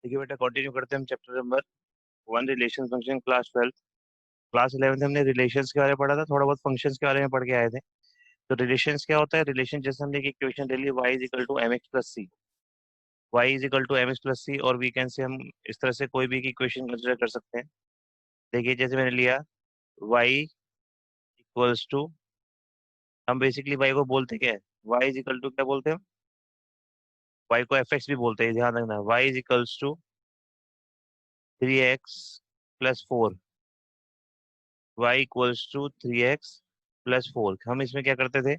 देखिए बेटा, कंटिन्यू करते हैं हम chapter number 1 relation function class 11th हमने रिलेशंस के बारे में पढ़ा था, थोड़ा बहुत फंक्शंस के बारे में पढ़ के आए थे। तो रिलेशंस क्या होता है? रिलेशन जैसे हमने एक इक्वेशन ले ली, y is equal to m x plus c, y is equal to m x plus c, और वीकेंड से हम इस तरह से कोई भी इक्वेशन कंसिडर कर सकते हैं। देखिए जैसे मैंने लिया y इक्वल्स टू, हम बेसिकली y को बोलते क्या है? y इज इक्वल टू क्या बोलते हैं हम? y को एफ एक्स भी बोलते हैं, ध्यान रखना। y is equals to 3x plus 4, y equals to 3x plus 4। हम इसमें क्या करते थे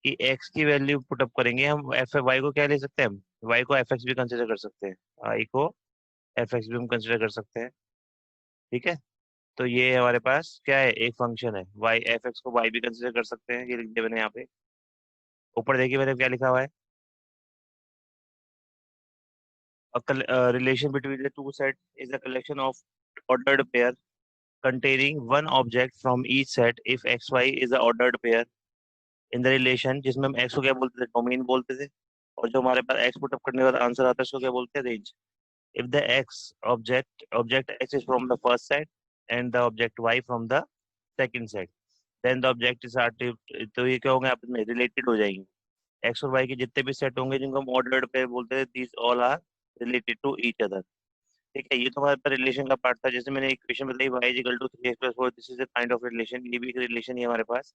कि x की वैल्यू पुटअप करेंगे हम। एफ वाई को क्या ले सकते हैं हम? y को एफ एक्स भी कंसिडर कर सकते हैं, y को एफ एक्स भी हम कंसिडर कर सकते हैं। ठीक है, तो ये हमारे पास क्या है? एक फंक्शन है y, एफ एक्स को y भी कंसिडर कर सकते हैं, ये लिख दिया मैंने यहाँ पे। ऊपर देखिए मैंने क्या लिखा हुआ है, relation between the two set is a collection of ordered pair containing one object from each set if xy is a ordered pair in the relation, जिसमें हम एक्स को क्या बोलते थे? डोमेन बोलते थे। और जो हमारे पास एक्स पुटअप करने के बाद आंसर आता है उसको क्या बोलते हैं? Range. If the X object X is from the first set and the object Y from the second set, then the object is R, तो ये क्या होंगे? आपस में रिलेटेड हो जाएंगे। एक्स और वाई के जितने भी सेट होंगे जिनको हम ऑर्डर्ड पेयर बोलते हैं, these all are related to each other. ठीक है, ये तो हमारे पास रिलेशन का पार्ट था। जैसे मैंने इक्वेशन बताई y is equal to 3x+4, this is a kind of relation, ये भी एक रिलेशन ही है हमारे पास।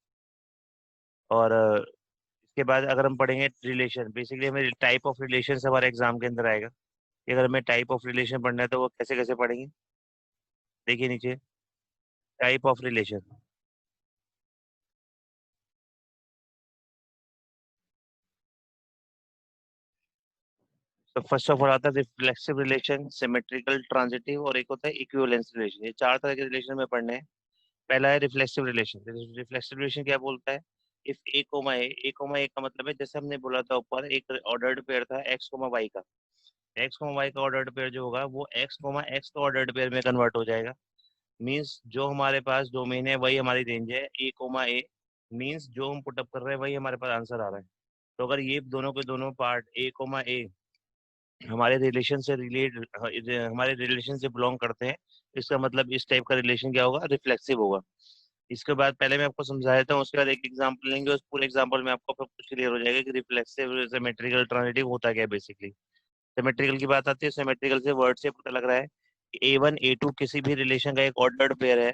और इसके बाद अगर हम पढ़ेंगे रिलेशन, बेसिकली हमें टाइप ऑफ रिलेशन हमारे एग्जाम के अंदर आएगा कि अगर हमें टाइप ऑफ रिलेशन पढ़ना है तो वो कैसे कैसे पढ़ेंगे। देखिए नीचे, टाइप ऑफ रिलेशन। तो फर्स्ट ऑफ ऑल आता है रिफ्लेक्सिव रिलेशन, सिमेट्रिकल, ट्रांजिटिव, और एक होता है इक्विवेलेंस रिलेशन। ये चार तरह के रिलेशन में पढ़ने हैं। पहला है रिफ्लेक्सिव रिलेशन। रिफ्लेक्सिव रिलेशन क्या बोलता है? इफ ए कोमा ए का मतलब है, जैसे हमने बोला था ऊपर, एक ऑर्डर्ड पेयर था एक्स कोमा वाई का। एक्स कोमा वाई का ऑर्डर्ड पेयर जो होगा वो एक्स कोमा एक्स का ऑर्डर्ड पेयर में कन्वर्ट हो जाएगा। मीन्स जो हमारे पास डोमेन है वही हमारी रेंज है, ए कोमा ए। मीन्स जो हम पुटअप कर रहे हैं वही हमारे पास आंसर आ रहा है। तो अगर ये दोनों के दोनों पार्ट ए कोमा ए हमारे रिलेशन से बिलोंग करते हैं, इसका मतलब इस टाइप का रिलेशन क्या होगा? रिफ्लेक्सिव होगा। इसके बाद पहले मैं आपको समझा देता हूँ, उसके बाद एक एग्जांपल लेंगे, उस पूरे एग्जांपल में आपको सब कुछ क्लियर हो जाएगा कि रिफ्लेक्सिव, सिमेट्रिकल, ट्रांजिटिव होता क्या है बेसिकली। सिमेट्रिकल की बात आती है, सिमेट्रिकल से वर्ड से पता लग रहा है कि ए वन ए टू किसी भी रिलेशन का एक ऑर्डर्ड पेयर है।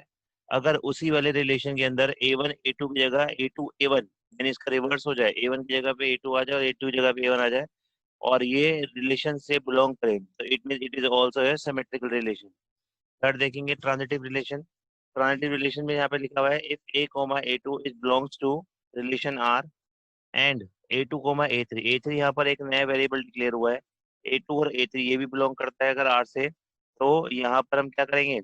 अगर उसी वाले रिलेशन के अंदर ए वन ए टू की जगह ए टू ए वन, यानी इसका रिवर्स हो जाए, ए वन की जगह पे ए टू आ जाए और ए टू की जगह पे ए वन आ जाए, और ये रिलेशन से बिलोंग करें, तो it mean it is also a symmetrical relation. Third देखेंगे ट्रांजिटिव रिलेशन। ट्रांजिटिव रिलेशन में यहाँ पे लिखा हुआ है if A comma A two is belongs to relation R and A two comma A three यहाँ पर एक नया वेरिएबल डिक्लेयर हुआ है, ए टू और ए थ्री ये भी बिलोंग करता है अगर आर से, तो यहाँ पर हम क्या करेंगे?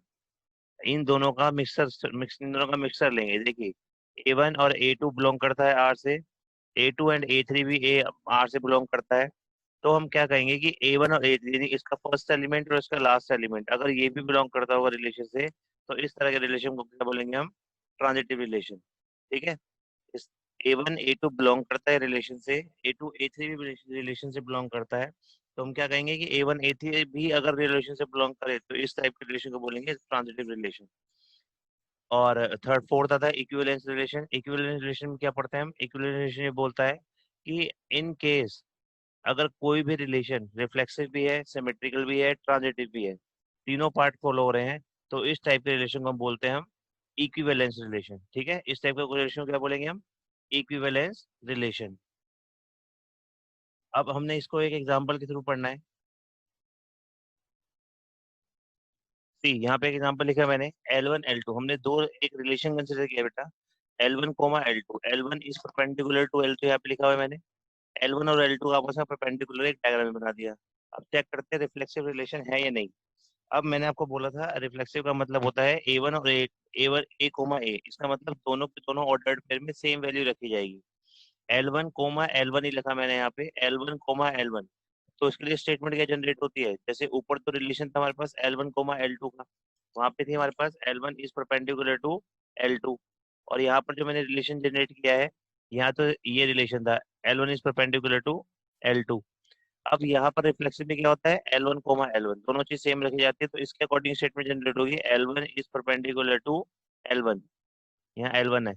इन दोनों का मिक्सर लेंगे। देखिए, ए वन और ए टू बिलोंग करता है आर से, ए टू एंड ए थ्री भी ए आर से बिलोंग करता है। तो हम क्या कहेंगे कि ए वन और ए थ्री, यानी इसका फर्स्ट एलिमेंट और इसका लास्ट एलिमेंट अगर ये भी बिलोंग करता होगा रिलेशन से, तो इस तरह के रिलेशन को क्या बोलेंगे हम? Transitive relation. ठीक है, इस ए वन ए टू बिलोंग करता है रिलेशन से, ए टू ए थ्री भी रिलेशन से बिलोंग करता है, तो हम क्या कहेंगे कि ए वन ए थ्री भी अगर रिलेशन से बिलोंग करे तो इस टाइप के रिलेशन को बोलेंगे ट्रांजिटिव रिलेशन। और थर्ड फोर्थ आता है इक्विवेलेंस रिलेशन। इक्विवेलेंस रिलेशन में क्या पढ़ते हैं हम? इक्विवेलेंस रिलेशन ये बोलता है कि इन केस अगर कोई भी रिलेशन रिफ्लेक्सिव भी है, सिमेट्रिकल भी है, ट्रांजिटिव भी है, तीनों पार्ट फॉलो हो रहे हैं, तो इस टाइप के रिलेशन को हम बोलते हैं हम इक्विवेलेंस रिलेशन। ठीक है, इस टाइप का रिलेशन क्या बोलेंगे हम? Equivalence relation. अब हमने इसको एक एग्जांपल के थ्रू पढ़ना है। सी, यहाँ पे एक एग्जांपल लिखा है मैंने, L1 L2, हमने दो एक रिलेशन कंसिडर किया बेटा, L1 coma L2, L1 is perpendicular to L2, यहाँ पे लिखा हुआ है मैंने। L1 और L2 का आपस में परपेंडिकुलर एक डायग्राम बना दिया। अब चेक करते हैं रिफ्लेक्सिव रिलेशन है या नहीं। अब मैंने आपको बोला था रिफ्लेक्सिव का मतलब होता है ए वन और ए वन ए कोमा ए, इसका मतलब दोनों के दोनों ऑर्डर्ड पेयर में सेम वैल्यू रखी जाएगी। L1 कोमा L1 ही लिखा मैंने यहाँ पे, L1 कोमा L1। तो इसके लिए स्टेटमेंट क्या जनरेट होती है? जैसे ऊपर तो रिलेशन था हमारे पास L1 कोमा L2 का, वहां पे थी हमारे पास L1 is perpendicular to L2, और यहाँ पर जो मैंने रिलेशन जनरेट किया है, यहाँ तो ये रिलेशन था L1 is perpendicular to L2। अब यहाँ पर रिफ्लेक्सिव में क्या होता है, L1 कोमा L1 दोनों चीज सेम रखी जाती है, तो इसके अकॉर्डिंग स्टेटमेंट जनरेट होगी L1 is perpendicular to L1। यहाँ L1 है,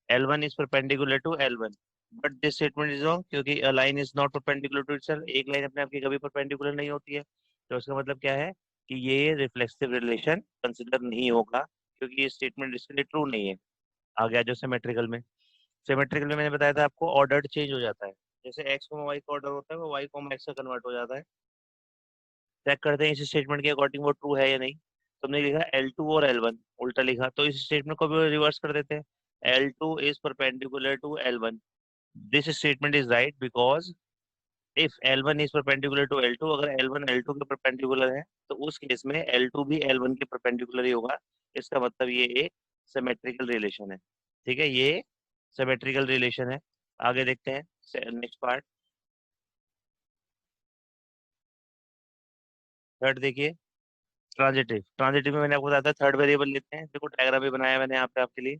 L1 is perpendicular to L1, but this statement is wrong क्योंकि a line is not perpendicular to itself. एक लाइन अपने आप की कभी परपेंडिकुलर नहीं होती है, तो इसका मतलब क्या है कि ये रिफ्लेक्सिव रिलेशन कंसिडर नहीं होगा, क्योंकि ये स्टेटमेंट इसके लिए ट्रू नहीं है। आ गया जो सिमेट्रिकल में। सिमेट्रिकल में मैंने बताया था आपको ऑर्डर चेंज हो जाता है, जैसे एक्स को वाई का ऑर्डर होता है वो वाई को एक्स का कन्वर्ट हो जाता है। चेक करते हैं इस स्टेटमेंट के अकॉर्डिंग वो ट्रू है या नहीं। तुमने लिखा L2 और L1 उल्टा लिखा, तो इस स्टेटमेंट को भी रिवर्स कर देते हैं। L2 is perpendicular to L1, this statement is right because if L1 is perpendicular to L2, अगर L1 L2 के परपेंडिकुलर है तो उस केस में L2 भी L1 के परपेंडिकुलर ही होगा। इसका मतलब ये एक सिमेट्रिकल रिलेशन है। ठीक है, ये सिमेट्रिकल रिलेशन है। आगे देखते हैं नेक्स्ट पार्ट। थर्ड देखिए, ट्रांजिटिव। ट्रांजिटिव में मैंने आपको बताया था थर्ड वेरिएबल लेते हैं। देखो डायग्राम भी बनाया मैंने यहाँ पे आपके लिए।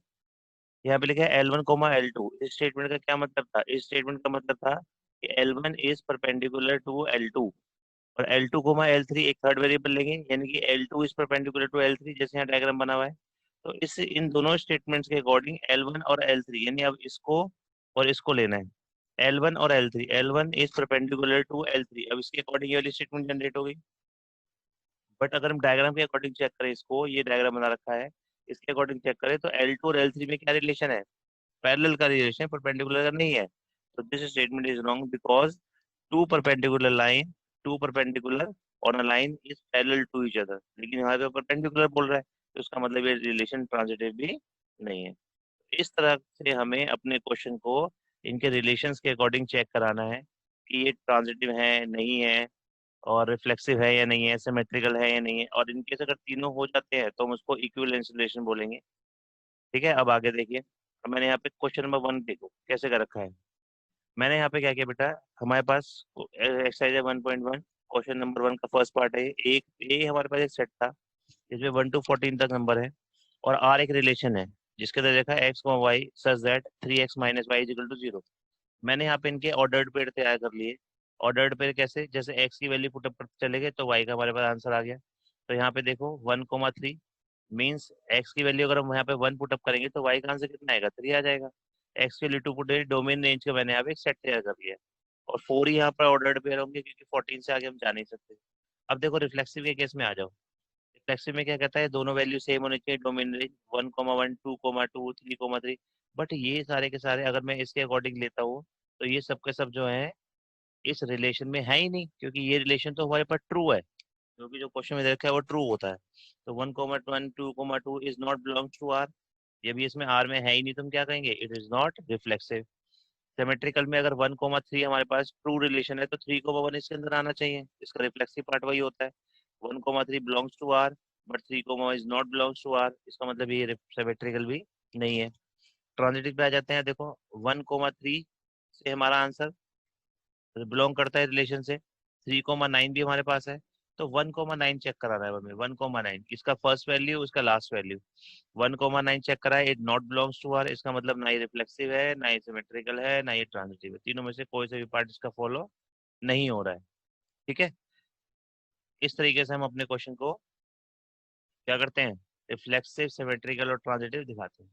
यहाँ पे लिखा है L1 कोमा L2। इस स्टेटमेंट का क्या मतलब था, इस स्टेटमेंट का मतलब था कि L1 is perpendicular to L2 और L2 कोमा L3 एक थर्ड वेरिएबल लेंगे, यानी कि L2 is perpendicular to L3 जैसे यहाँ डायग्राम बना हुआ है। तो इस इन दोनों स्टेटमेंट्स के अकॉर्डिंग L1 और L3, यानी अब इसको और इसको लेना है, L1 और L3। L1 is perpendicular to L3, अब इसके अकॉर्डिंग ये वाली स्टेटमेंट जनरेट हो गई। बट अगर हम डायग्राम के अकॉर्डिंग चेक करें, इसको ये डायग्राम बना रखा है, इसके अकॉर्डिंग चेक करें तो L2 और L3 में क्या रिलेशन है, पैरेलल का रिलेशन है, परपेंडिकुलर का नहीं है। तो this statement is wrong because two perpendicular line, two perpendicular on a line is parallel to each other, लेकिन यहाँ पे परपेंडिकुलर बोल रहा है, तो इसका मतलब ये रिलेशन ट्रांजिटिव भी नहीं है। इस तरह से हमें अपने क्वेश्चन को इनके रिलेशंस के अकॉर्डिंग चेक कराना है कि ये ट्रांजिटिव है नहीं है, और रिफ्लेक्सिव है या नहीं है, सिमेट्रिकल है या नहीं है, और इनकेस अगर तीनों हो जाते हैं तो हम उसको इक्विवेलेंस रिलेशन बोलेंगे। ठीक है, अब आगे देखिए। अब मैंने यहाँ पे क्वेश्चन नंबर 1 देखो कैसे कर रखा है। मैंने यहाँ पे क्या किया बेटा, हमारे पास एक्सरसाइज है 1.1, क्वेश्चन नंबर 1 का फर्स्ट पार्ट है। एक ये हमारे पास एक सेट था जिसमें 1 to 14 तक नंबर है, और आर एक रिलेशन है जिसके अंदर देखा है X Y such that 3x minus Y equal to 0। मैंने यहाँ पे इनके ऑर्डर्ड पेयर तैयार कर लिए। ऑर्डर्ड पेयर कैसे, जैसे एक्स की वैल्यू पुटअप करते चले गए तो वाई का हमारे पास आंसर आ गया। तो यहाँ पे देखो 1,3 मीन्स एक्स की वैल्यू अगर हम यहाँ पे 1 पुटअप करेंगे तो वाई का आंसर कितना आएगा, 3 आ जाएगा। एक्स की वैल्यू 2 पुट डोमेन रेंज का मैंने यहाँ पे एक सेट तैयार कर लिया है। और 4 ही यहाँ पर ऑर्डर्ड पेयर होंगे क्योंकि 14 से आगे हम जा नहीं सकते। अब देखो रिफ्लेक्सिव के केस में आ जाओ। रिफ्लेक्सिव में क्या कहता है, दोनों वैल्यू सेम होनी चाहिए, डोमेन रेंज 1,1 2,2 3,3। बट ये सारे के सारे अगर मैं इसके अकॉर्डिंग लेता हूँ तो ये सब के सब जो है इस रिलेशन में है ही नहीं, क्योंकि ये रिलेशन तो हमारे पास ट्रू है, क्योंकि जो क्वेश्चन में दे रखा है वो ट्रू होता है। तो 1,1 2,2 is not belongs to R, ये भी इसमें आर में है ही नहीं, तुम क्या कहेंगे, it is not reflexive. Symmetrical में अगर 1,3 हमारे पास ट्रू रिलेशन है तो 3,1 इसके अंदर आना चाहिए, इसका रिफ्लेक्सिव पार्ट वही होता है। 1,3 belongs to R but 3, is not belongs to R, इसका मतलब ये सिमेट्रिकल भी नहीं है। ट्रांजिटिव पे आ जाते हैं। देखो 1,3 से हमारा आंसर बिलोंग करता है रिलेशन से, 3,9 भी हमारे पास है। तो 1,9 चेक कराना है हमें, 1,9 इसका फर्स्ट वैल्यू इसका लास्ट वैल्यू। 1,9 चेक करा है, it not belongs to R, इसका मतलब ना ही रिफ्लेक्सिव है ना ही सिमेट्रिकल है ना ही ट्रांजिटिव है, तीनों में से कोई से भी पार्ट इसका फॉलो नहीं हो रहा है। ठीक है, इस तरीके से हम अपने क्वेश्चन को क्या करते हैं, रिफ्लेक्सिव सिमेट्रिकल और ट्रांजिटिव दिखाते हैं।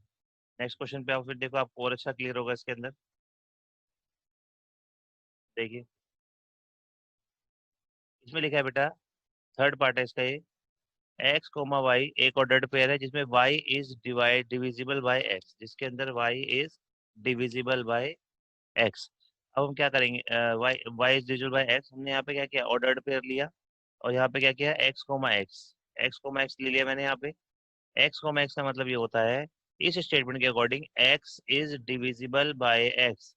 नेक्स्ट क्वेश्चन पे आओ, फिर देखो आपको और अच्छा क्लियर होगा इसके अंदर। देखिए इसमें लिखा है बेटा, थर्ड पार्ट है इसका ये, एक्स कोमा वाई एक ऑर्डर्ड पेयर है जिसमें Y is divisible by X, जिसके अंदर Y is divisible by X. अब हम क्या करेंगे, Y Y is divisible by X, हमने यहाँ पे क्या किया, ऑर्डर्ड पेयर लिया, और यहाँ पे क्या किया, एक्स कोमा एक्स ले लिया मैंने यहाँ पे। एक्स कोमा एक्स का मतलब ये होता है, इस स्टेटमेंट के according x is divisible by x,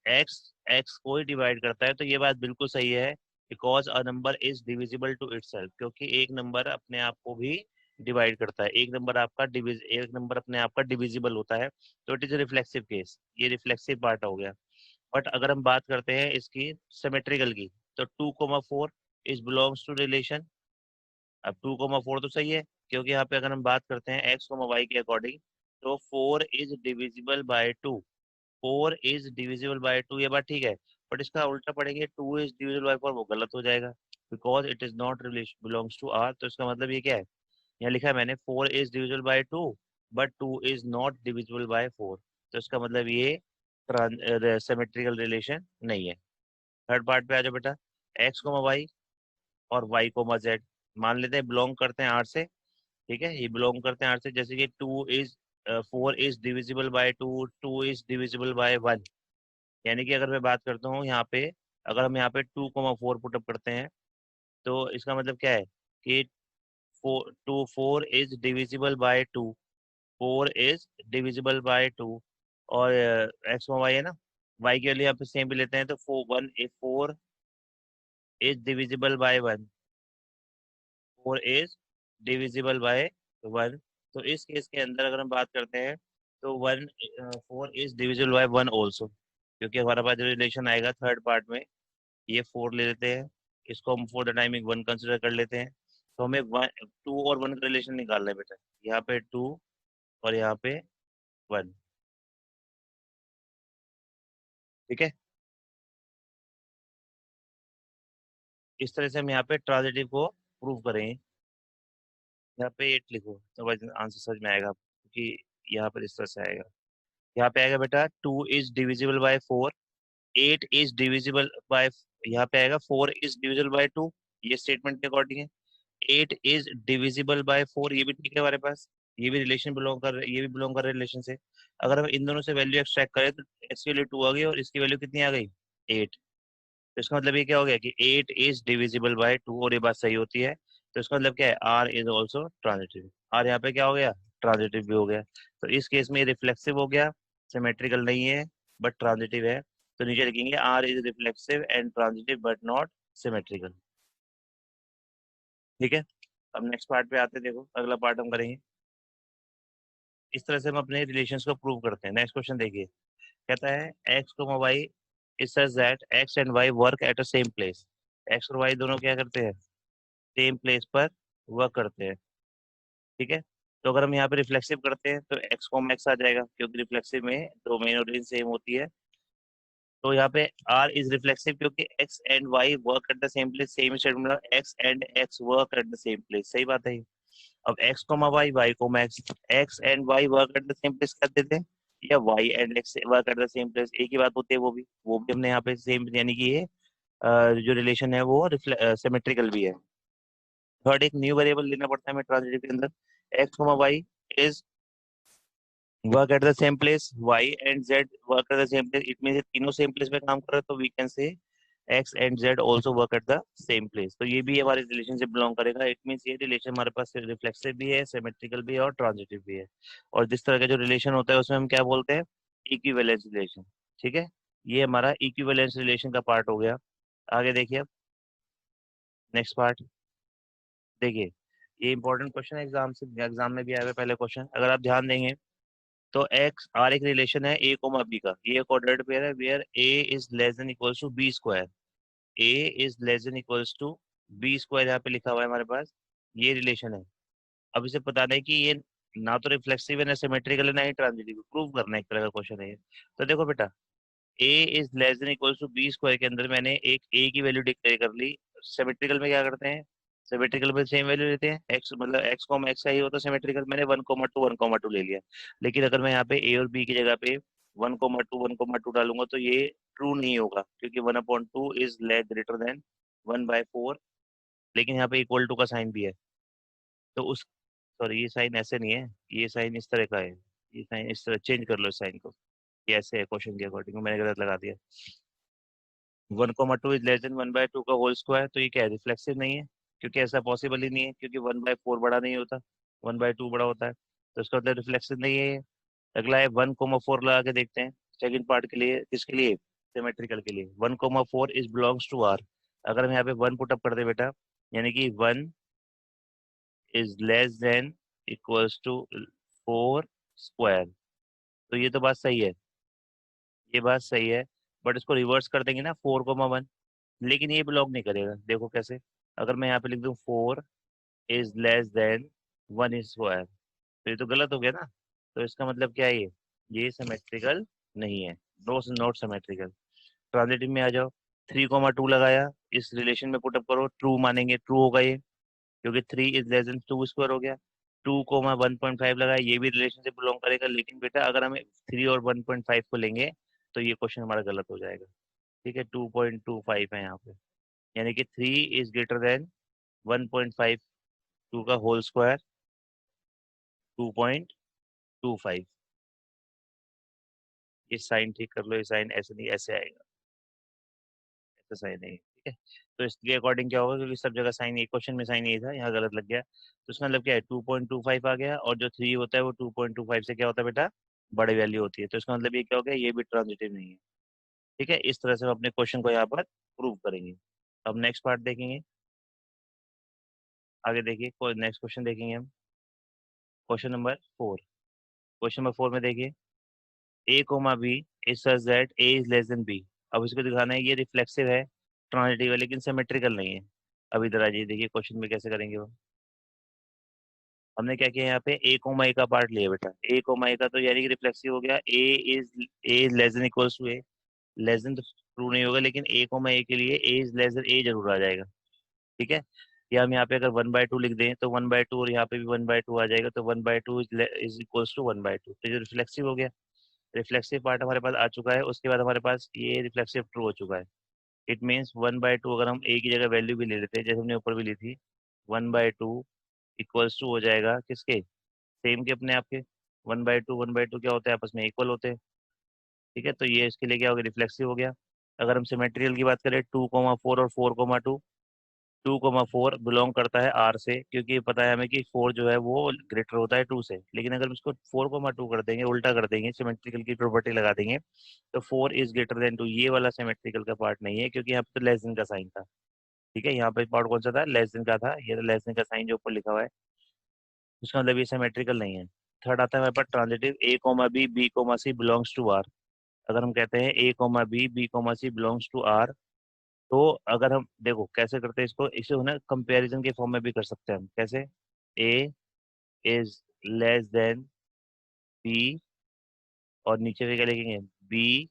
x x को ही डिवाइड करता है, तो ये बात बिल्कुल सही है। Because a number is divisible to itself, क्योंकि एक नंबर अपने आप को भी डिवाइड करता है, एक नंबर अपने आप का डिविजिबल होता है, तो इट इज रिफ्लेक्सिव केस, ये रिफ्लेक्सिव पार्ट हो गया। बट अगर हम बात करते हैं इसकी सिमेट्रिकल की, तो 2,4 इज बिलोंग्स टू रिलेशन। अब 2,4 तो सही है, क्योंकि यहाँ पे अगर हम बात करते हैं एक्स कोमा वाई के अकॉर्डिंग, तो 4 is divisible bye 2, 4 is divisible bye 2, ये बात ठीक है। बट इसका उल्टा पढ़ेंगे 2 इज डिविजिबल बाय 4, वो गलत हो जाएगा because it is not belongs to R. तो इसका मतलब ये क्या है, यहाँ लिखा है मैंने 4 is divisible bye 2 but 2 is not divisible by 4। तो इसका मतलब ये सिमेट्रिकल रिलेशन नहीं है। थर्ड पार्ट पे आ जाओ बेटा। एक्स कोमा वाई और वाई कोमा जेड मान लेते हैं बिलोंग करते हैं आर से। ठीक है, ये बिलोंग करते हैं आर से। जैसे कि 4 is divisible bye 2, 2 is divisible bye 1। यानी कि अगर मैं बात करता हूँ यहाँ पे, अगर हम यहाँ पे 2,4 पुटअप करते हैं तो इसका मतलब क्या है कि 4 is divisible bye 2, 4 is divisible bye 2। और एक्स वाई है ना, वाई के लिए यहाँ पे सेम भी लेते हैं तो 4 is divisible bye 1, 4 is divisible bye 1। तो इस केस के अंदर अगर हम बात करते हैं तो 4 इज डिविजिबल बाय 1 ऑल्सो, क्योंकि हमारे पास जो रिलेशन आएगा थर्ड पार्ट में, ये 4 ले लेते हैं, इसको हम फॉर द टाइमिंग 1 कंसिडर कर लेते हैं। तो हमें 2 और 1 का रिलेशन निकालना है बेटा। यहाँ पे 2 और यहाँ पे 1। ठीक है, इस तरह से हम यहाँ पे ट्रांजिटिव को प्रूव करेंगे। यहाँ पे 8 लिखो तो आंसर समझ में आएगा, क्योंकि यहाँ पर इस तरह से आएगा। यहाँ पे आएगा बेटा 2 is divisible bye 4, 8 is divisible bye, यहाँ पे आएगा 4 इज डिविजिबल बाय 2, ये स्टेटमेंट के अकॉर्डिंग है। 8 इज डिविजिबल बाय 4, ये भी ठीक है हमारे पास, ये भी रिलेशन बिलोंग कर ये भी बिलोंग कर रहा है रिलेशन से। अगर हम इन दोनों से वैल्यू एक्सट्रैक्ट करें तो इसकी वैल्यू 2 आ गई और इसकी वैल्यू कितनी आ गई 8। तो इसका मतलब ये क्या हो गया कि 8 इज डिविजिबल बाय 2, और ये बात सही होती है। तो इसका मतलब क्या है, R is also transitive. R यहाँ पे क्या हो गया, ट्रांजिटिव भी हो गया। तो इस केस में रिफ्लेक्सिव हो गया, सिमेट्रिकल नहीं है बट ट्रांजिटिव है। तो नीचे लिखेंगे R is reflexive and transitive but not symmetrical. ठीक है, अब नेक्स्ट पार्ट पे आते हैं। देखो अगला पार्ट हम करेंगे, इस तरह से हम अपने रिलेशंस को प्रूव करते हैं। नेक्स्ट क्वेश्चन देखिए, कहता है एक्स को Y is such that X and Y work at a same place. X और वाई दोनों क्या करते हैं, सेम प्लेस पर वर्क करते हैं। ठीक है, तो अगर हम यहाँ पे रिफ्लेक्सिव करते हैं तो एक्स कॉम एक्स आ जाएगा, क्योंकि रिफ्लेक्सिव में डोमेन और रेंज सेम होती है। तो यहाँ पे आर इज रिफ्लेक्सिव क्योंकि X and Y work at the same place, same statement, X and X work at the same place, सही बात है। अब X comma Y, Y comma X, X and Y work at the same place कर देते हैं, या Y and X work at the same place, एक ही बात होती है। वो भी हमने यहाँ पे सेम, यानी कि ये जो रिलेशन है वो सिमेट्रिकल भी है। थर्ड, एक न्यू वेरिएबल लेना पड़ता है हमें ट्रांजिटिव के अंदर। X comma Y is work at the same place, Y and Z work at the same place, it mean तीनों सेम प्लेस पे काम कर रहे हैं, तो we can say X and Z also work at the same place. तो ये भी हमारे रिलेशन से बिलोंग करेगा। इट मीन ये रिलेशन हमारे पास रिफ्लेक्सिव भी है, सिमेट्रिकल भी है और ट्रांजिटिव भी है। और जिस तरह का जो रिलेशन होता है उसमें हम क्या बोलते हैं, इक्विवेलेंस रिलेशन। ठीक है, ये हमारा इक्विवेलेंस रिलेशन का पार्ट हो गया। आगे देखिए, अब नेक्स्ट पार्ट देखिए, ये इंपॉर्टेंट क्वेश्चन है, एग्जाम में भी आया हुआ है पहले क्वेश्चन, अगर आप ध्यान देंगे तो एक्स आर एक रिलेशन है ए कोमा बी का, ये एक ऑर्डर्ड पेयर है where A is less than equals to B square, A is less than equals to B square, यहाँ पे लिखा हुआ है हमारे पास, ये रिलेशन है। अब इसे बताना है कि ये ना तो रिफ्लेक्सिव है ना सिमेट्रिकल है ना ही ट्रांजिटिव, प्रूव करना है, एक तरह का क्वेश्चन है ये। तो देखो बेटा, a is less than equals to B square के अंदर मैंने एक ए की वैल्यू डिक्लेयर कर ली। सिमेट्रिकल में क्या करते हैं, सिमेट्रिकल में सेम वैल्यू लेते हैं, एक्स मतलब एक्स कॉमा एक्स का ही होता है सिमेट्रिकल, मैंने 1,2 ले लिया। लेकिन अगर मैं यहाँ पे ए और बी की जगह पे 1,2 डालूंगा तो ये ट्रू नहीं होगा, क्योंकि 1/2 इज ग्रेटर देन 1/4। लेकिन यहाँ पे इक्वल टू का साइन भी है, तो उस, सॉरी ये साइन ऐसे नहीं है, ये साइन इस तरह का है, ये साइन इस तरह चेंज कर लो इस साइन को, ये ऐसे है क्वेश्चन के अकॉर्डिंग, मैंने गलत लगा दिया। 1,2 इज लेस देन 1/2 का होल स्क्वायर, तो ये क्या है, रिफ्लेक्सिव नहीं है, क्योंकि ऐसा पॉसिबल ही नहीं है, क्योंकि 1/4 बड़ा नहीं होता, 1/2 बड़ा होता है, तो इसका मतलब रिफ्लेक्सिव नहीं है ये। अगला है 1,4 लगा के देखते हैं सेकंड पार्ट के लिए, किसके लिए, सिमेट्रिकल के लिए। 1,4 इज बिलोंग्स टू आर, अगर हम यहाँ पे 1 पुट अप कर दे बेटा, यानी कि 1 is less than equals to 4 square, तो ये तो बात सही है, ये बात सही है। बट इसको रिवर्स कर देंगे ना 4,1, लेकिन ये बिलोंग नहीं करेगा, देखो कैसे। अगर मैं यहाँ पे लिख दूं 4 इज लेस देन 1 स्क्वायर, तो ये तो गलत हो गया ना। तो इसका मतलब क्या है, ये सिमेट्रिकल नहीं है, नो नॉट सिमेट्रिकल। ट्रांजिटिव में आ जाओ, 3,2 लगाया, इस रिलेशन में पुटअप करो, ट्रू मानेंगे, ट्रू होगा ये, क्योंकि 3 <2 हो गया। 2,1.5 लगाया, ये भी रिलेशन से बिलोंग करेगा, लेकिन बेटा अगर हम 3 और 1.5 को लेंगे तो ये क्वेश्चन हमारा गलत हो जाएगा। ठीक है, 2.25 है यहाँ पे, यानी कि 3 < 1.5, 2 का होल स्क्वायर 2.25। ये साइन ठीक कर लो, ये साइन ऐसे नहीं ऐसे आएगा, ऐसा साइन नहीं, ठीक है। तो इसके अकॉर्डिंग क्या होगा, क्योंकि सब जगह साइन, एक क्वेश्चन में साइन यही था, यहाँ गलत लग गया, तो इसका मतलब क्या है, 2.25 आ गया, और जो 3 होता है वो 2.25 से क्या होता है बेटा, बड़ी वैल्यू होती है, तो इसका मतलब ये क्या हो गया, ये भी ट्रांजिटिव नहीं है। ठीक है, इस तरह से हम अपने क्वेश्चन को यहाँ पर प्रूव करेंगे। अब नेक्स्ट पार्ट देखेंगे, आगे देखिए, नेक्स्ट क्वेश्चन देखेंगे हम, क्वेश्चन नंबर 4। क्वेश्चन नंबर 4 में देखिए, a comma b is such that a is less than b. अब इसको दिखाना है ये रिफ्लेक्सिव है, ट्रांजिटिव है, लेकिन सिमेट्रिकल नहीं है। अब इधर आ जाइए, देखिए क्वेश्चन में कैसे करेंगे वो। हमने क्या किया यहाँ पे, ए कोमा ए का पार्ट लिया बेटा, ए कोमा ए का, तो यानी कि रिफ्लेक्सिव हो गया, a is less than equals to a, less than तो ट्रू नहीं होगा, लेकिन ए कोमा ए के लिए a is less than a जरूर आ जाएगा। ठीक है, या हम यहाँ पे अगर 1/2 लिख दें तो 1/2, और यहाँ पे भी 1/2 आ जाएगा, तो 1/2 इज इक्वल्स टू 1/2, तो ये रिफ्लेक्सिव हो गया। रिफ्लेक्सिव पार्ट हमारे पास आ चुका है, उसके बाद हमारे पास ये रिफ्लेक्सिव ट्रू हो चुका है। इट मीन्स 1/2, अगर हम ए की जगह वैल्यू भी ले लेते हैं, जैसे हमने ऊपर भी ली थी, 1/2 इक्वल्स टू हो जाएगा किसके, सेम के अपने आपके, 1/2 क्या होता है, आपस में इक्वल होते हैं। ठीक है, तो ये इसके लिए क्या हो गया, रिफ्लेक्सिव हो गया। अगर हम सिमेट्रियल की बात करें, 2,4 और 4,2, 2,4 बिलोंग करता है आर से, क्योंकि पता है हमें कि 4 जो है वो ग्रेटर होता है 2 से, लेकिन अगर हम इसको 4,2 कर देंगे, उल्टा कर देंगे, सिमेट्रिकल की प्रॉपर्टी लगा देंगे, तो 4 इज ग्रेटर देन 2, ये वाला सिमेट्रिकल का पार्ट नहीं है, क्योंकि यहाँ पे तो लेस देन का साइन था। ठीक है, यहाँ पे पार्ट कौन सा था, लेस देन का था, ये तो लेस देन का साइन जो ऊपर लिखा हुआ है, उसका मतलब ये सिमेट्रिकल नहीं है। थर्ड आता है हमारे पास transitive, a comma b b comma c belongs to R. अगर हम कहते हैं a comma b b comma c belongs to R, तो अगर हम देखो कैसे करते हैं इसको, इसे ना कंपैरिजन के फॉर्म में भी कर सकते हैं हम, कैसे, A is less than B, और नीचे पे क्या लिखेंगे, B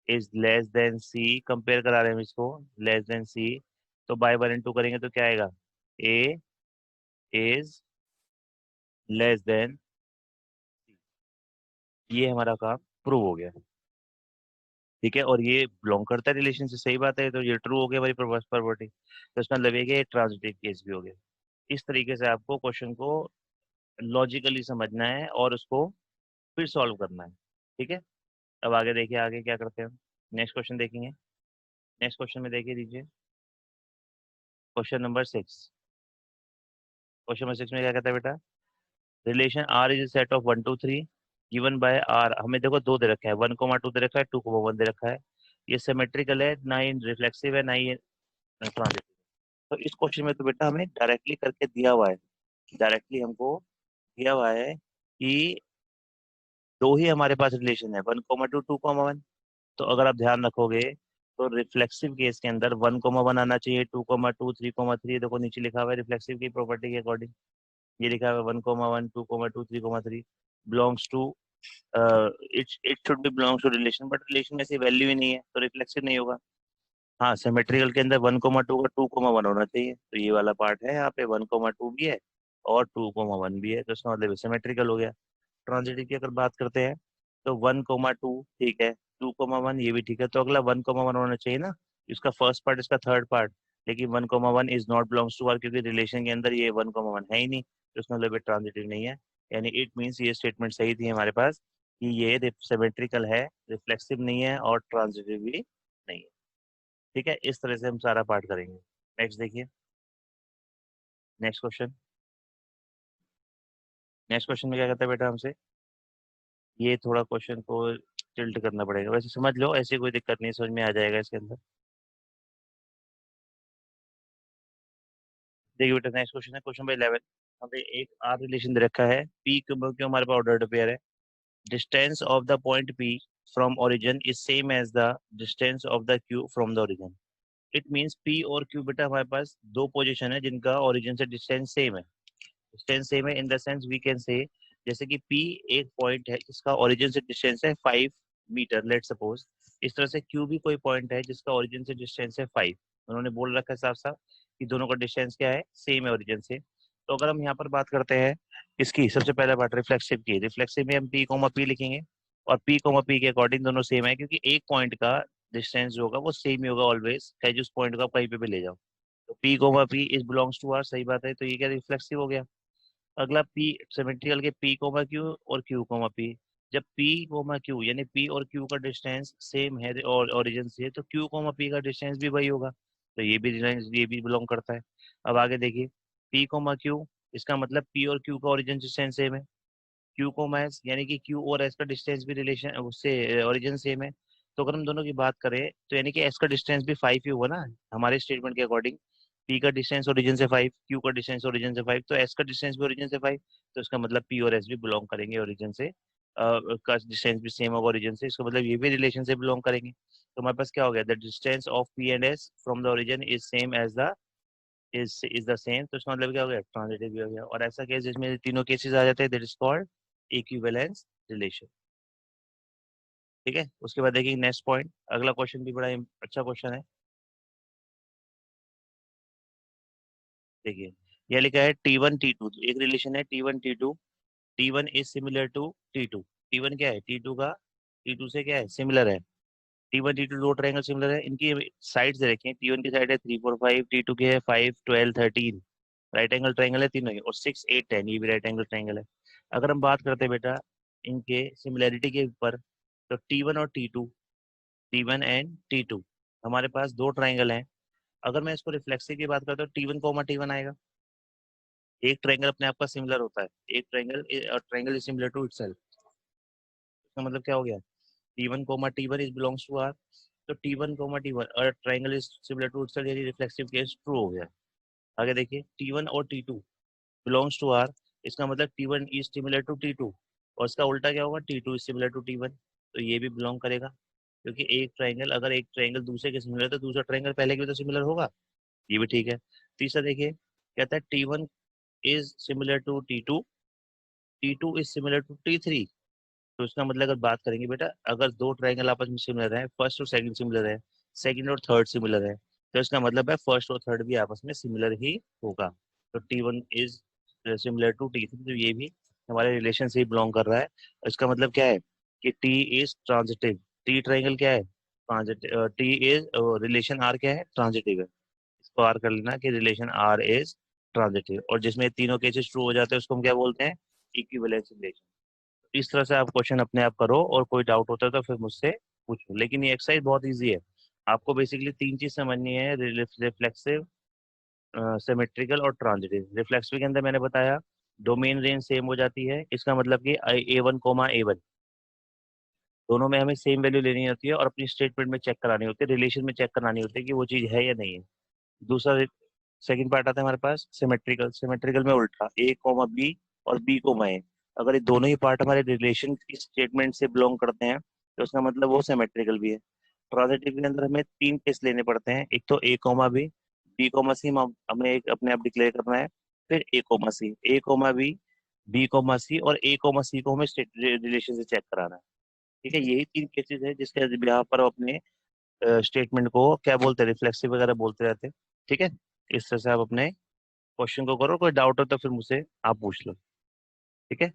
is less than C, compare करा रहे हैं हम इसको, लेस देन सी, तो बाय 1 and 2 करेंगे तो क्या आएगा, ए इज लेस देन, ये हमारा काम प्रूव हो गया। ठीक है, और ये बिलोंग करता है रिलेशन से, सही बात है, तो ये ट्रू हो गया हमारी प्रॉपर्टी, तो इसका मतलब ये कि ट्रांजिटिव केस भी हो गया। इस तरीके से आपको क्वेश्चन को लॉजिकली समझना है और उसको फिर सॉल्व करना है। ठीक है, अब आगे देखिए, आगे क्या करते हैं हम, नेक्स्ट क्वेश्चन देखेंगे। नेक्स्ट क्वेश्चन में देखिए दीजिए, क्वेश्चन नंबर 6। क्वेश्चन नंबर 6 में क्या कहता है बेटा, relation R is set of 1 2 3 given by R. हमें देखो दो दे रखा है, 1,2 दे रखा है, 2,1 दे रखा है, ये सिमेट्रिकल है, ना ही रिफ्लेक्सिव है, ना ही ट्रांजिटिव। तो इस क्वेश्चन में तो बेटा हमें डायरेक्टली करके दिया हुआ है, डायरेक्टली हमको दिया हुआ है कि दो ही हमारे पास रिलेशन है, 1,2 2,1। तो अगर आप ध्यान रखोगे तो रिफ्लेक्सिव केस के अंदर 1,1 आना चाहिए, 2,2 3,3, देखो नीचे लिखा हुआ है रिफ्लेक्सिव की प्रॉपर्टी के अकॉर्डिंग, ये लिखा हुआ है 1,1 2,2 3,3 belongs to, it it should be belongs to relation, but relation में ऐसी वैल्यू ही नहीं है, तो रिफ्लेक्सिव नहीं होगा। हाँ, सिमेट्रिकल के अंदर 1,2 का 2,1 होना चाहिए, तो ये वाला पार्ट है, यहाँ पे 1,2 भी है और 2,1 भी है, तो इसका मतलब सिमेट्रिकल हो गया। ट्रांजिटिव की अगर बात करते हैं, तो 1,2 ठीक है, 2,1 ये भी ठीक है, तो अगला 1,1 होना चाहिए ना, इसका फर्स्ट पार्ट, इसका थर्ड पार्ट, लेकिन 1,1 is not belongs to R, क्योंकि रिलेशन के अंदर ये 1,1 है ही नहीं, तो इसका मतलब ट्रांजिटिव नहीं है। यानी इट मीन्स ये स्टेटमेंट सही थी हमारे पास कि ये सिमेट्रिकल है, रिफ्लेक्सिव नहीं है और ट्रांजिटिव भी नहीं है। ठीक है, इस तरह से हम सारा पार्ट करेंगे। नेक्स्ट देखिए, नेक्स्ट क्वेश्चन। नेक्स्ट क्वेश्चन में क्या कहता है बेटा हमसे, ये थोड़ा क्वेश्चन को टिल्ट करना पड़ेगा, वैसे समझ लो, ऐसी कोई दिक्कत नहीं, समझ में आ जाएगा इसके अंदर। देखिए बेटा, नेक्स्ट क्वेश्चन है, क्वेश्चन नंबर 11। हमें एक आर रिलेशन दे रखा है, पी क्यों हमारे पास ऑर्डर्ड पेयर है, distance of the point P from origin is same as the distance of the Q from the origin. It means P और क्यू बेटा हमारे पास दो पोजिशन है जिनका ओरिजिन से डिस्टेंस सेम है। डिस्टेंस सेम है in the sense we can say, जैसे कि पी एक पॉइंट है जिसका ओरिजिन से डिस्टेंस है 5 मीटर, लेट सपोज, इस तरह से Q भी कोई पॉइंट है जिसका ओरिजिन से डिस्टेंस है 5। उन्होंने बोल रखा है साफ साफ कि दोनों का डिस्टेंस क्या है, सेम है ओरिजिन से। तो अगर हम यहाँ पर बात करते हैं इसकी, सबसे पहला पार्ट रिफ्लेक्सिव की, रिफ्लेक्सिव में हम P, P लिखेंगे और P, P के अकॉर्डिंग दोनों सेम है, क्योंकि एक पॉइंट का डिस्टेंस जो होगा वो सेम ही होगा ऑलवेज, चाहे उस पॉइंट को आप कहीं पे भी ले जाओ। तो P, P is belongs to R, सही बात है, तो ये क्या रिफ्लेक्सिव हो गया। अगला P सिमेट्रिकल के P, Q और Q, P। जब P, Q यानी P और Q का डिस्टेंस सेम है और ओरिजिन से, तो Q, P का डिस्टेंस भी वही होगा, तो ये भी बिलोंग करता है। अब आगे देखिए P, Q, इसका मतलब P और Q का ओरिजिन डिस्टेंस सेम है। Q, S यानी कि Q और S का डिस्टेंस भी रिलेशन उससे ओरिजिन सेम है। तो अगर हम दोनों की बात करें तो यानी कि S का डिस्टेंस भी 5 ही होगा ना हमारे स्टेटमेंट के अकॉर्डिंग। P का डिस्टेंस ओरिजिन से 5, Q का डिस्टेंस ओरिजिन से 5, तो S का डिस्टेंस भी ओरिजिन से 5। तो इसका मतलब P और S भी बिलोंग करेंगे ओरिजिन से, का डिस्टेंस भी सेम होगा ओरिजिन से, इसका मतलब ये भी रिलेशन से बिलोंग करेंगे। तो हमारे पास क्या हो गया, the distance of P and S from the origin is same as the is the same. तो इसका मतलब क्या हो गया, ट्रांजिटिव भी हो गया। और ऐसा केस जिसमें तीनों केसेस आ जाते हैं, that is called equivalence relation. ठीक है, उसके बाद देखिए नेक्स्ट पॉइंट, अगला क्वेश्चन भी बड़ा अच्छा क्वेश्चन है। देखिए यह लिखा है T1 T2, एक रिलेशन है T1 T2, T1 is similar to T2। T1 क्या है, T2 का T2 से क्या है, सिमिलर है। T1 T2 दो ट्रायंगल सिमिलर है, इनकी साइड्स देखें, T1 की साइड है 3 4 5, T2 की है 5 12 13। राइट एंगल ट्रायंगल है तीनों ही, और 6 8 10 ये भी राइट एंगल ट्रायंगल है। अगर हम बात करते हैं बेटा इनके सिमिलैरिटी के ऊपर, तो T1 और T2, T1 एंड T2 हमारे पास दो ट्रायंगल हैं। अगर मैं इसको रिफ्लेक्सिव की बात करता हूँ, T1, T1 आएगा। एक ट्रायंगल अपने आप का सिमिलर होता है, एक triangle is similar to itself. इसका मतलब क्या हो गया, T1, T1 is belongs to R. तो T1, T1 और triangle is similar to itself, यानी रिफ्लेक्सिव केस ट्रू हो गया। आगे देखिए T1 और T2 बिलोंग्स टू आर, इसका मतलब T1 is similar to T2, और इसका उल्टा क्या होगा, T2 is similar to T1। तो ये भी बिलोंग करेगा, क्योंकि एक ट्रायंगल, अगर एक ट्रायंगल दूसरे के सिमिलर है तो दूसरा ट्रायंगल पहले के भी तो सिमिलर होगा। ये भी ठीक है। तीसरा देखिए कहता है T1 is similar to T2, T2 is similar to T3। तो इसका मतलब अगर बात करेंगे बेटा, अगर दो ट्रायंगल आपस में सिमिलर है, फर्स्ट और सेकंड सिमिलर है, सेकंड और थर्ड सिमिलर है, तो इसका मतलब है फर्स्ट और थर्ड भी आपस में सिमिलर ही होगा। तो T1 is similar to T3, तो ये भी हमारे रिलेशन से ही बिलोंग कर रहा है। इसका मतलब क्या है कि T is transitive, T triangle क्या है, transitive, T is relation R क्या है, ट्रांजिटिव है। इसको R कर लेना कि रिलेशन R इज ट्रांजिटिव, और जिसमें तीनों केसेस ट्रू हो जाते हैं उसको हम क्या बोलते हैं, इक्विवेलेंस रिलेशन। इस तरह से आप क्वेश्चन अपने आप करो, और कोई डाउट होता है तो फिर मुझसे पूछो। लेकिन ये एक्सरसाइज बहुत इजी है, आपको बेसिकली तीन चीज समझनी है, रिफ्लेक्सिव, सिमेट्रिकल और ट्रांजिटिव। रिफ्लेक्सिव के अंदर मैंने बताया डोमेन रेंज सेम हो जाती है, इसका मतलब कि A1, A1 दोनों में हमें सेम वैल्यू लेनी होती है और अपनी स्टेटमेंट में चेक करानी होती है, रिलेशन में चेक करानी होती है कि वो चीज है या नहीं है। दूसरा सेकंड पार्ट आता है हमारे पास सिमेट्रिकल, सिमेट्रिकल में उल्टा A, B और B, A। अगर ये दोनों ही पार्ट हमारे रिलेशन की स्टेटमेंट से बिलोंग करते हैं तो उसका मतलब वो सिमेट्रिकल भी है। ट्रांजिटिव के अंदर हमें तीन केस लेने पड़ते हैं, एक तो A, B, B, हमें एक अपने आप डिक्लेयर करना है, फिर A, B, B, और A, C को हमें रिलेशन से चेक कराना है। ठीक है, यही तीन केसेस है जिसके यहाँ पर अपने स्टेटमेंट को क्या बोलते हैं, रिफ्लेक्सिव वगैरह बोलते रहते हैं। ठीक है, इस तरह से आप अपने क्वेश्चन को करो, कोई डाउट हो तो फिर मुझसे आप पूछ लो। ठीक है।